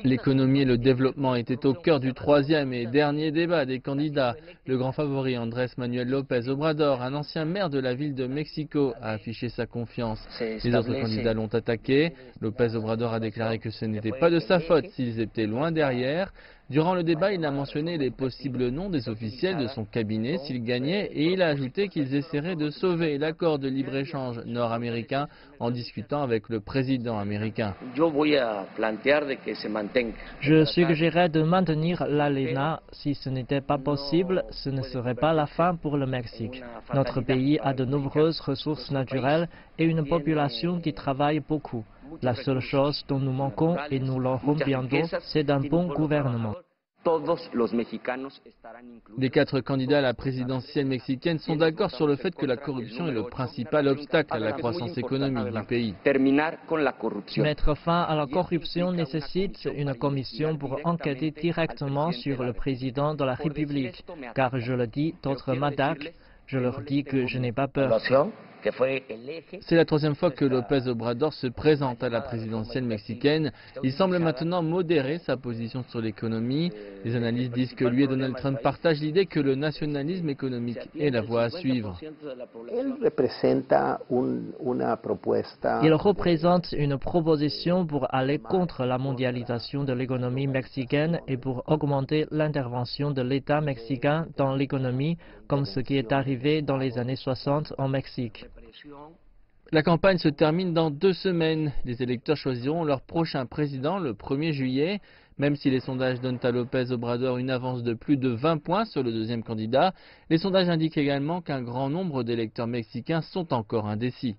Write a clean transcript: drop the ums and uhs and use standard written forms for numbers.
L'économie et le développement étaient au cœur du troisième et dernier débat des candidats. Le grand favori Andrés Manuel López Obrador, un ancien maire de la ville de Mexico, a affiché sa confiance. Les autres candidats l'ont attaqué. López Obrador a déclaré que ce n'était pas de sa faute s'ils étaient loin derrière. Durant le débat, il a mentionné les possibles noms des officiels de son cabinet s'ils gagnaient et il a ajouté qu'ils essaieraient de sauver l'accord de libre-échange nord-américain en discutant avec le président américain. Je suggérerais de maintenir l'ALENA. Si ce n'était pas possible, ce ne serait pas la fin pour le Mexique. Notre pays a de nombreuses ressources naturelles et une population qui travaille beaucoup. La seule chose dont nous manquons, et nous l'aurons bientôt, c'est d'un bon gouvernement. Les 4 candidats à la présidentielle mexicaine sont d'accord sur le fait que la corruption est le principal obstacle à la croissance économique du pays. Mettre fin à la corruption nécessite une commission pour enquêter directement sur le président de la République. Car je le dis, d'autres m'attaquent, je leur dis que je n'ai pas peur. C'est la 3e fois que López Obrador se présente à la présidentielle mexicaine. Il semble maintenant modérer sa position sur l'économie. Les analystes disent que lui et Donald Trump partagent l'idée que le nationalisme économique est la voie à suivre. Il représente une proposition pour aller contre la mondialisation de l'économie mexicaine et pour augmenter l'intervention de l'État mexicain dans l'économie, comme ce qui est arrivé dans les années 60 en Mexique. La campagne se termine dans 2 semaines. Les électeurs choisiront leur prochain président le 1er juillet. Même si les sondages donnent à López Obrador une avance de plus de 20 points sur le 2e candidat, les sondages indiquent également qu'un grand nombre d'électeurs mexicains sont encore indécis.